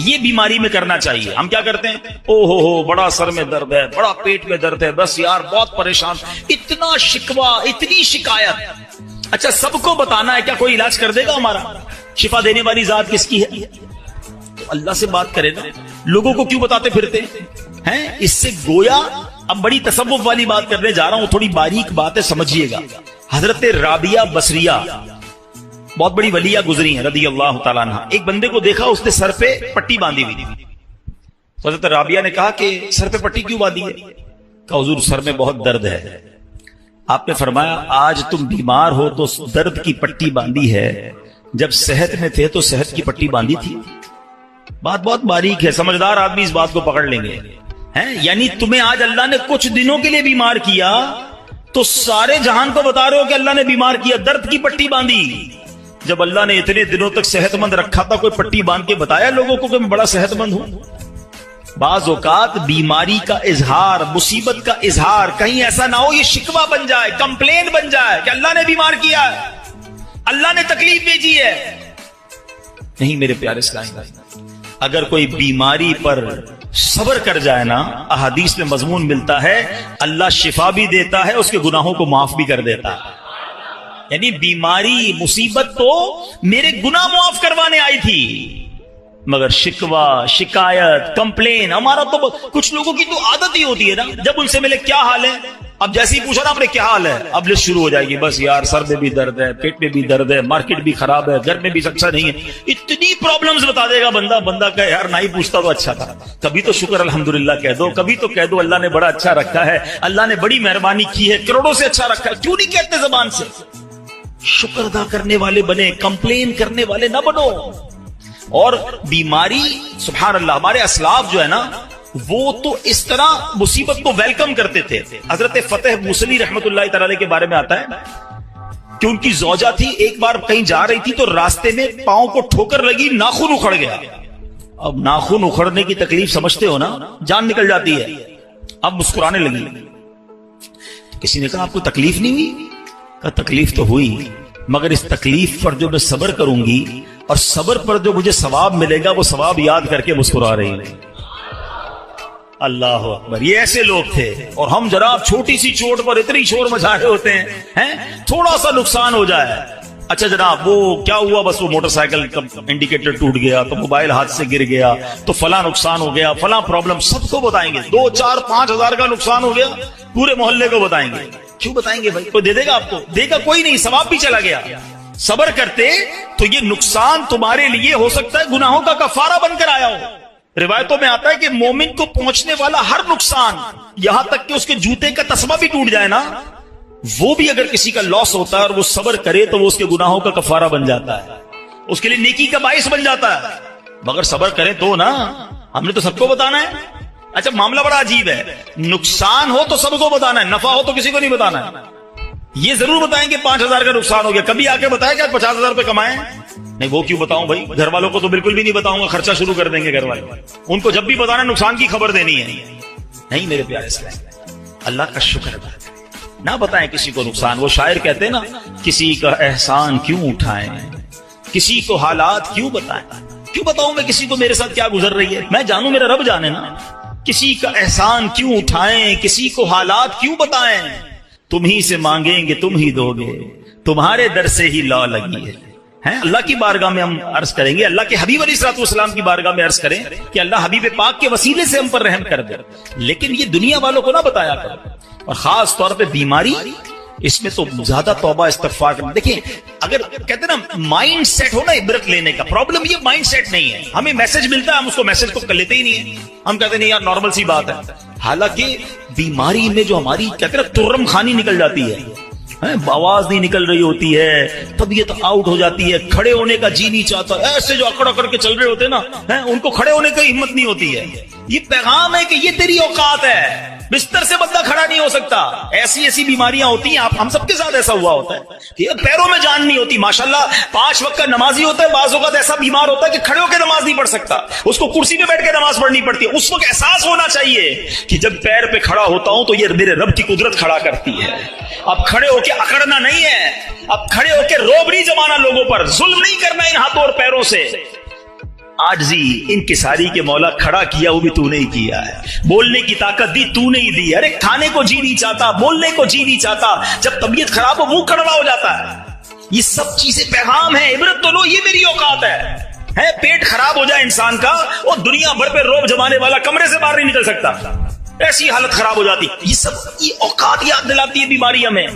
یہ بیماری میں کرنا چاہیے. ہم کیا کرتے ہیں, او ہو بڑا سر میں درد ہے, بڑا پیٹ میں درد ہے, بس یار بہت پریشان, اتنا شکوہ, اتنی شکایت. اچھا سب کو بتانا ہے کیا کوئی علاج کر دے گا ہمارا؟ شفا دینے والی ذات کس کی ہے؟ تو اللہ سے بات کرے نا. لوگوں کو کیوں بتاتے پھرتے ہیں؟ اس سے گویا اب بڑی تصوف والی بات کرنے جا رہا ہوں, تھوڑی باریک بات ہے, سمجھیے گا. حضرت رابعہ بصریہ بہت بڑی ولیہ گزری ہیں رضی اللہ تعالیٰ عنہ. ایک بندے کو دیکھا اس نے سر پہ پٹی باندھی ہوئی تھی. حضرت رابعہ نے کہا کہ سر پہ پٹی کیوں باندھی ہے؟ کہا حضور سر میں بہت درد ہے. آپ نے فرمایا آج تم بیمار ہو تو درد کی پٹی باندھی ہے, جب صحت میں تھے تو صحت کی پٹی باندھی تھی. بات بہت باریک ہے, سمجھدار آدمی اس بات کو پکڑ لیں گے. یعنی تمہیں آج اللہ نے کچھ دنوں کے لیے بیمار کیا تو سارے جہان کو بتا رہے ہو کہ اللہ نے بیمار کیا, درد کی پٹی باندھی. جب اللہ نے اتنے دنوں تک صحت مند رکھا تھا, کوئی پٹی باندھ کے بتایا لوگوں کو کہ میں بڑا صحت مند ہوں؟ بعض اوقات بیماری کا اظہار, مصیبت کا اظہار کہیں ایسا نہ ہو یہ شکوہ بن جائے, کمپلین بن جائے کہ اللہ نے بیمار کیا ہے, اللہ نے تکلیف بھیجی ہے. نہیں میرے پیارے اسلامی بھائی، اگر کوئی بیماری پر صبر کر جائے نا، احادیث میں مضمون ملتا ہے اللہ شفا بھی دیتا ہے، اس کے گناہوں کو معاف بھی کر دیتا ہے۔ یعنی بیماری مصیبت تو میرے گناہ معاف کروانے آئی تھی، مگر شکوہ شکایت کمپلین، ہمارا تو کچھ لوگوں کی تو عادت ہی ہوتی ہے نا، جب ان سے ملے کیا حال ہے، اب جیسے ہی پوچھا نا آپ نے کیا حال ہے، اب لسٹ شروع ہو جائے گی، بس یار سر میں بھی درد ہے، پیٹ میں بھی درد ہے، مارکیٹ بھی خراب ہے، گھر میں بھی اچھا نہیں ہے، اتنی پرابلمز بتا دے گا بندہ کہ یار نہ ہی پوچھتا تو اچھا تھا۔ کبھی تو شکر الحمدللہ کہہ دو، کبھی تو کہہ دو اللہ نے بڑا اچھا رکھا ہے، اللہ نے بڑی مہربانی کی ہے، کروڑوں سے اچھا رکھا ہے، کیوں نہیں کہتے زبان سے؟ شکر ادا کرنے والے بنے، کمپلین کرنے والے نہ بنو۔ اور بیماری سبحان اللہ، ہمارے اسلاف جو ہے نا وہ تو اس طرح مصیبت کو ویلکم کرتے تھے۔ حضرت فتح موصلی رحمت اللہ تعالی کے بارے میں آتا ہے کہ ان کی زوجہ تھی، ایک بار کہیں جا رہی تھی تو راستے میں پاؤں کو ٹھوکر لگی، ناخن اکھڑ گیا۔ اب ناخن اکھڑنے کی تکلیف سمجھتے ہو نا، جان نکل جاتی ہے۔ اب مسکرانے لگی، کسی نے کہا آپ کو تکلیف نہیں ہوئی؟ کہا تکلیف تو ہوئی، مگر اس تکلیف پر جو میں صبر کروں گی اور صبر پر جو مجھے ثواب ملے گا وہ ثواب یاد کر کے مسکرا رہی ہے۔ اللہ اکبر، یہ ایسے لوگ تھے۔ اور ہم جناب چھوٹی سی چوٹ پر اتنی شور مچا رہے ہوتے ہیں، تھوڑا سا نقصان ہو جائے، اچھا جناب وہ کیا ہوا، بس وہ موٹر سائیکل کا انڈیکیٹر ٹوٹ گیا، تو موبائل ہاتھ سے گر گیا، تو فلاں نقصان ہو گیا، فلاں پرابلم، سب کو بتائیں گے۔ 2 4 5 ہزار کا نقصان ہو گیا، پورے محلے کو بتائیں گے۔ کیوں بتائیں گے بھائی؟ کوئی دے دے گا آپ کو؟ دے گا کوئی نہیں، ثواب بھی چلا گیا۔ صبر کرتے تو یہ نقصان تمہارے لیے ہو سکتا ہے گناہوں کا کفارہ بن کر آیا ہو۔ روایتوں میں آتا ہے کہ مومن کو پہنچنے والا ہر نقصان، یہاں تک کہ اس کے جوتے کا تسمہ بھی ٹوٹ جائے نا، وہ بھی اگر کسی کا لاس ہوتا ہے اور وہ صبر کرے تو وہ اس کے گناہوں کا کفارہ بن جاتا ہے، اس کے لیے نیکی کا باعث بن جاتا ہے۔ مگر صبر کریں تو نا، ہم نے تو سب کو بتانا ہے۔ اچھا معاملہ بڑا عجیب ہے، نقصان ہو تو سب کو بتانا ہے، نفع ہو تو کسی کو نہیں بتانا ہے۔ یہ ضرور بتائیں کہ 5,000 کا نقصان ہو گیا، کبھی آ کے بتایا کہ 50,000 روپے کمائیں؟ نہیں، وہ کیوں بتاؤں بھائی، گھر والوں کو تو بالکل بھی نہیں بتاؤں گا، خرچہ شروع کر دیں گے گھر والے، ان کو جب بھی بتانا نقصان کی خبر دینی ہے۔ نہیں میرے پیارے اسلام، اللہ کا شکر ادا کریں، نہ بتائیں کسی کو نقصان۔ وہ شاعر کہتے ہیں نا، کسی کا احسان کیوں اٹھائیں، کسی کو حالات کیوں بتائیں، کیوں بتاؤں میں کسی کو میرے ساتھ کیا گزر رہی ہے، میں جانوں میرا رب جانے نا۔ کسی کا احسان کیوں اٹھائیں، کسی کو حالات کیوں بتائیں، تم ہی سے مانگیں گے تم ہی دو گے، تمہارے در سے ہی لا لگی ہے۔ اللہ کی بارگاہ میں ہم عرض کریں گے، اللہ کے حبیب علیہ الصلوۃ والسلام کی بارگاہ میں عرض کریں کہ اللہ حبیب پاک کے وسیلے سے ہم پر رحم کر دے، لیکن یہ دنیا والوں کو نہ بتایا کرو۔ اور خاص طور پہ بیماری، اس میں تو زیادہ توبہ استغفار کرنا۔ دیکھیں، اگر کہتے ہیں نا مائنڈ سیٹ ہو نا عبرت لینے کا، پرابلم یہ مائنڈ سیٹ نہیں ہے۔ ہمیں میسج ملتا ہے، ہم اس کو میسج کو کر لیتے ہی نہیں ہے، ہم کہتے نہیں یار نارمل سی بات ہے۔ حالانکہ بیماری میں جو ہماری کہتے ہیں نا ترم خانی نکل جاتی ہے، آواز نہیں نکل رہی ہوتی ہے، طبیعت آؤٹ ہو جاتی ہے، کھڑے ہونے کا جی نہیں چاہتا، ایسے جو اکڑ اکڑ کے چل رہے ہوتے ہیں نا، ان کو کھڑے ہونے کی ہمت نہیں ہوتی ہے۔ یہ پیغام ہے کہ یہ تیری اوقات ہے، بستر سے بندہ کھڑا نہیں ہو سکتا۔ ایسی بیماریاں ہوتی ہیں، ہم سب کے ساتھ ایسا ہوا ہوتا ہے کہ پیروں میں جان نہیں ہوتی۔ ماشاءاللہ 5 وقت کا نمازی ہوتا ہے، بعض اوقات ایسا بیمار ہوتا ہے کہ کھڑے ہو کے نماز نہیں پڑھ سکتا، اس کو کرسی پہ بیٹھ کے نماز پڑھنی پڑتی ہے۔ اس وقت احساس ہونا چاہیے کہ جب پیر پہ کھڑا ہوتا ہوں تو یہ میرے رب کی قدرت کھڑا کرتی ہے۔ اب کھڑے ہو کے اکڑنا نہیں ہے، اب کھڑے ہو کے روب نہیں جمانا لوگوں پر، ظلم نہیں کرنا ان ہاتھوں اور پیروں سے۔ عاجزی انکساری کے مولا کھڑا کیا، وہ بھی تو نے ہی کیا ہے۔ بولنے کی طاقت دی تو نے ہی دی۔ ارے کھانے کو جی نہیں چاہتا، بولنے کو جی نہیں چاہتا، جب طبیعت خراب ہو منہ کڑوا ہو جاتا ہے۔ یہ سب چیزیں پیغام ہے، عبرت تو لو، یہ میری اوقات ہے۔ پیٹ خراب ہو جائے انسان کا، وہ دنیا بھر پہ روب جمانے والا کمرے سے باہر نہیں نکل سکتا، ایسی حالت خراب ہو جاتی۔ یہ سب یہ اوقات یاد دلاتی ہے بیماری ہمیں،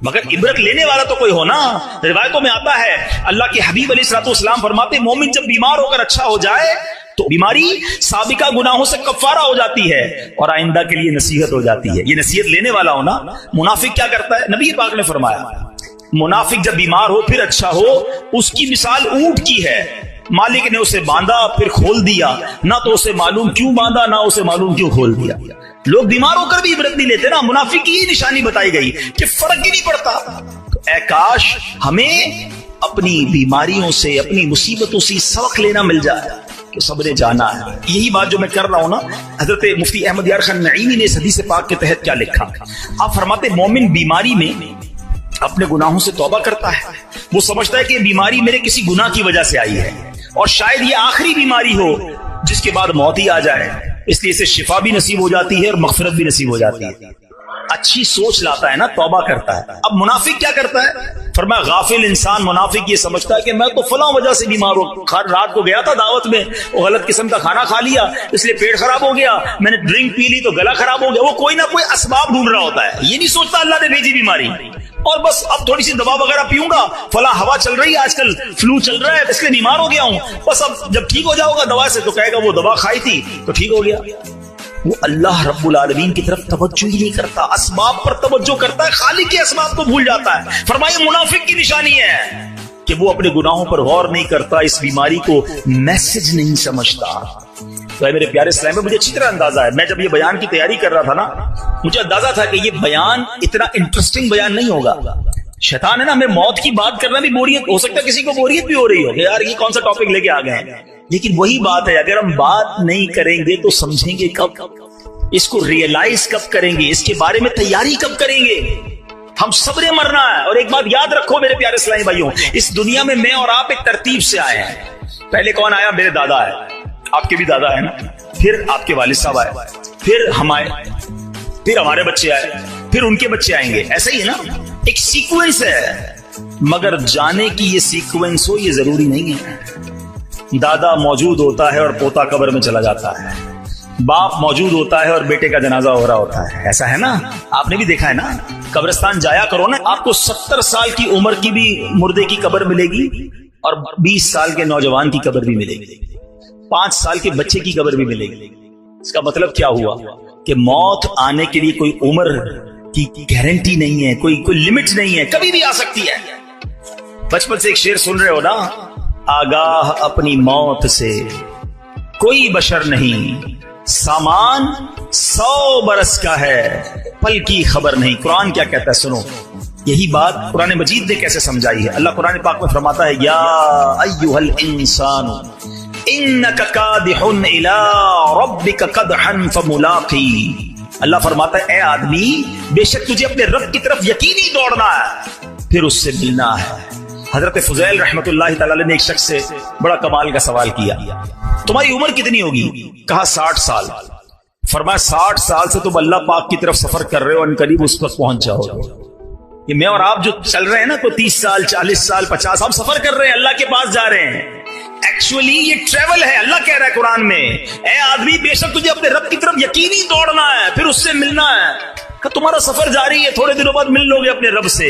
مگر عبرت لینے والا تو کوئی ہونا۔ روایتوں میں آتا ہے اللہ کے حبیب علیہ الصلوۃ والسلام فرماتے مومن جب بیمار ہو کر اچھا ہو جائے تو بیماری سابقہ گناہوں سے کفارہ ہو جاتی ہے اور آئندہ کے لیے نصیحت ہو جاتی ہے۔ یہ نصیحت لینے والا ہونا۔ منافق کیا کرتا ہے؟ نبی پاک نے فرمایا منافق جب بیمار ہو پھر اچھا ہو، اس کی مثال اونٹ کی ہے، مالک نے اسے باندھا پھر کھول دیا، نہ تو اسے معلوم کیوں باندھا نہ اسے معلوم کیوں کھول دیا۔ لوگ بیمار ہو کر بھی عبرت نہیں لیتے نا، منافق کی نشانی بتائی گئی کہ فرق ہی نہیں پڑتا۔ تو اے کاش ہمیں اپنی بیماریوں سے، اپنی مصیبتوں سے سبق لینا مل جائے کہ صبر جانا ہے۔ یہی بات جو میں کر رہا ہوں نا، حضرت مفتی احمد یار خان نعیمی نے اس حدیث پاک کے تحت کیا لکھا؟ آپ فرماتے مومن بیماری میں اپنے گناہوں سے توبہ کرتا ہے، وہ سمجھتا ہے کہ بیماری میرے کسی گناہ کی وجہ سے آئی ہے، اور شاید یہ آخری بیماری ہو جس کے بعد موت ہی آ جائے، اس لیے اسے شفا بھی نصیب ہو جاتی ہے اور مغفرت بھی نصیب ہو جاتی ہے۔ اچھی سوچ لاتا ہے نا، توبہ کرتا ہے۔ اب منافق کیا کرتا ہے؟ فرمایا غافل انسان منافق یہ سمجھتا ہے کہ میں تو فلاں وجہ سے بیمار ہوں، رات کو گیا تھا دعوت میں، وہ غلط قسم کا کھانا کھا لیا اس لیے پیٹ خراب ہو گیا، میں نے ڈرنک پی لی تو گلا خراب ہو گیا۔ وہ کوئی نہ کوئی اسباب ڈھونڈ رہا ہوتا ہے، یہ نہیں سوچتا اللہ نے بھیجی بیماری، اور بس اب تھوڑی سی دوا وغیرہ پیوں گا، فلاں ہوا چل رہی ہے آج کل، فلو چل رہا ہے اس لیے بیمار ہو گیا ہوں، بس اب جب ٹھیک ہو جاؤ گا دوا سے تو کہے گا وہ دوا کھائی تھی تو ٹھیک ہو گیا۔ وہ اللہ رب العالمین کی طرف توجہ ہی نہیں کرتا، اسباب پر توجہ کرتا ہے، خالق کے اسباب کو بھول جاتا ہے۔ فرمایا منافق کی نشانی ہے کہ وہ اپنے گناہوں پر غور نہیں کرتا، اس بیماری کو میسج نہیں سمجھتا۔ تو میرے پیارے اسلام میں مجھے اچھی طرح اندازہ ہے، میں جب یہ بیان کی تیاری کر رہا تھا نا، مجھے اندازہ تھا کہ یہ بیان اتنا انٹرسٹنگ بیان نہیں ہوگا۔ شیطان ہے نا، ہمیں موت کی بات کرنا بھی بوریت ہو سکتا ہے، کسی کو بوریت بھی ہو رہی ہو کہ یار یہ کون سا ٹاپک لے کے آ گئے ہیں، لیکن وہی بات ہے، اگر ہم بات نہیں کریں گے تو سمجھیں گے کب؟ اس کو ریئلائز کب کریں گے؟ اس کے بارے میں تیاری کب کریں گے؟ ہم سب نے مرنا ہے۔ اور ایک بات یاد رکھو میرے پیارے اسلامی بھائیوں، اس دنیا میں میں اور آپ ایک ترتیب سے آئے ہیں۔ پہلے کون آیا؟ میرے دادا ہے، آپ کے بھی دادا ہے نا، پھر آپ کے والد صاحب آئے، پھر ہم آئے، پھر ہمارے بچے آئے، پھر ان کے بچے آئیں گے، ایسا ہی ہے نا، ایک سیکوینس ہے۔ مگر جانے کی یہ سیکوینس ہو یہ ضروری نہیں ہے۔ دادا موجود ہوتا ہے اور پوتا قبر میں چلا جاتا ہے، باپ موجود ہوتا ہے اور بیٹے کا جنازہ ہو رہا ہوتا ہے، ایسا ہے نا، آپ نے بھی دیکھا ہے نا۔ قبرستان جایا کرو نا، آپ کو 70 سال کی عمر کی بھی مردے کی قبر ملے گی اور 20 سال کے نوجوان کی قبر بھی ملے گی، 5 سال کے بچے کی قبر بھی ملے گی۔ اس کا مطلب کیا ہوا کہ موت آنے کے لیے کوئی عمر کی گارنٹی نہیں ہے، کوئی لمٹ نہیں ہے، کبھی بھی آ سکتی ہے۔ بچپن سے ایک شعر سن رہے ہو نا، آگاہ اپنی موت سے کوئی بشر نہیں، سامان 100 برس کا ہے، پل کی خبر نہیں۔ قرآن کیا کہتا ہے سنو، یہی بات قرآن مجید نے کیسے سمجھائی ہے۔ اللہ قرآن پاک میں فرماتا ہے یا ایھا الانسان انک کادح الی ربک قدحا فملاقی۔ اللہ فرماتا ہے اے آدمی بے شک تجھے اپنے رب کی طرف یقینی دوڑنا ہے، پھر اس سے ملنا ہے۔ حضرت فضیل رحمت اللہ تعالی نے ایک شخص سے بڑا کمال کا سوال کیا، تمہاری عمر کتنی ہوگی؟ کہا 60 سال۔ فرمایا 60 سال سے تم اللہ پاک کی طرف سفر کر رہے ہو، ان قریب اس پر پہنچ جاؤ گے۔ یہ میں اور آپ جو چل رہے ہیں نا، کوئی 30 سال 40 سال 50، ہم سفر کر رہے ہیں، اللہ کے پاس جا رہے ہیں۔ ایکچولی یہ ٹریول ہے۔ اللہ کہہ رہا ہے قرآن میں اے آدمی بے شک تجھے اپنے رب کی طرف یقینی دوڑنا ہے، پھر اس سے ملنا ہے۔ کہ تمہارا سفر جاری ہے، تھوڑے دنوں بعد مل لو گے اپنے رب سے۔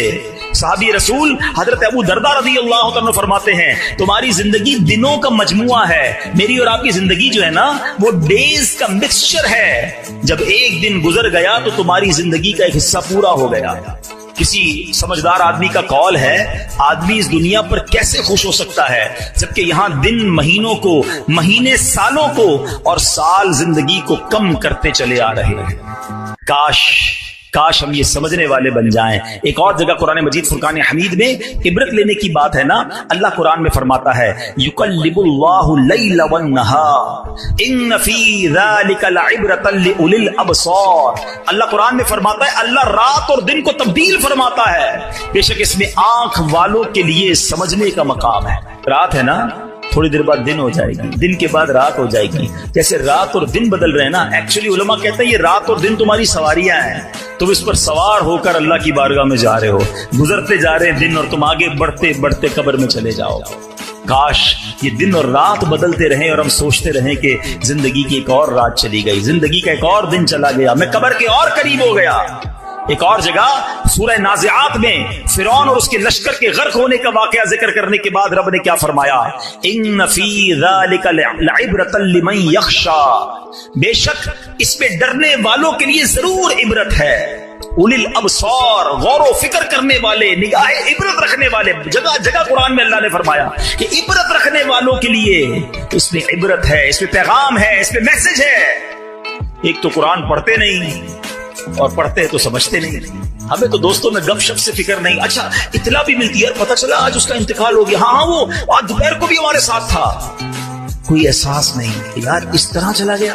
صحابی رسول حضرت ابو درداء رضی اللہ عنہ فرماتے ہیں تمہاری زندگی دنوں کا مجموعہ ہے، میری اور آپ کی زندگی جو ہے نا وہ ڈیز کا مکسچر ہے۔ جب ایک دن گزر گیا تو تمہاری زندگی کا ایک حصہ پورا ہو گیا۔ کسی سمجھدار آدمی کا قول ہے آدمی اس دنیا پر کیسے خوش ہو سکتا ہے جبکہ یہاں دن مہینوں کو، مہینے سالوں کو، اور سال زندگی کو کم کرتے چلے آ رہے ہیں۔ کاش ہم یہ سمجھنے والے بن جائیں۔ ایک اور جگہ قرآن مجید فرقان حمید میں عبرت لینے کی بات ہے نا، اللہ قرآن میں فرماتا ہے یقلب اللہ اللیل والنہار ان فی ذلک لعبرۃ لأولی الابصار۔ اللہ قرآن میں فرماتا ہے اللہ رات اور دن کو تبدیل فرماتا ہے، بے شک اس میں آنکھ والوں کے لیے سمجھنے کا مقام ہے۔ رات ہے نا، تھوڑی دیر بعد دن ہو جائے گی، دن کے بعد رات ہو جائے گی۔ جیسے رات اور دن بدل رہے ہیں نا، ایکچولی علماء کہتے ہیں یہ رات اور دن تمہاری سواریاں ہیں، تم اس پر سوار ہو کر اللہ کی بارگاہ میں جا رہے ہو، گزرتے جا رہے ہیں دن اور تم آگے بڑھتے بڑھتے قبر میں چلے جاؤ۔ کاش یہ دن اور رات بدلتے رہیں اور ہم سوچتے رہیں کہ زندگی کی ایک اور رات چلی گئی، زندگی کا ایک اور دن چلا گیا، میں قبر کے اور قریب ہو گیا۔ ایک اور جگہ سورہ نازعات میں فرعون اور اس کے لشکر کے غرق ہونے کا واقعہ ذکر کرنے کے بعد رب نے کیا فرمایا، ان فی ذلک لعبرۃ لمن یخشی، بے شک اس پہ ڈرنے والوں کے لیے ضرور عبرت ہے۔ اولی الابصار، غور و فکر کرنے والے، نگاہ عبرت رکھنے والے۔ جگہ جگہ قرآن میں اللہ نے فرمایا کہ عبرت رکھنے والوں کے لیے اس میں عبرت ہے، اس میں پیغام ہے، اس میں میسج ہے۔ ایک تو قرآن پڑھتے نہیں اور پڑھتے تو سمجھتے نہیں، ہمیں تو دوستوں میں گپ شپ سے فکر نہیں۔ اچھا اطلاع بھی ملتی ہے، پتہ چلا آج اس کا انتقال ہو گیا، ہاں وہ آج دوپہر کو بھی ہمارے ساتھ تھا، کوئی احساس نہیں کہ یار اس طرح چلا گیا۔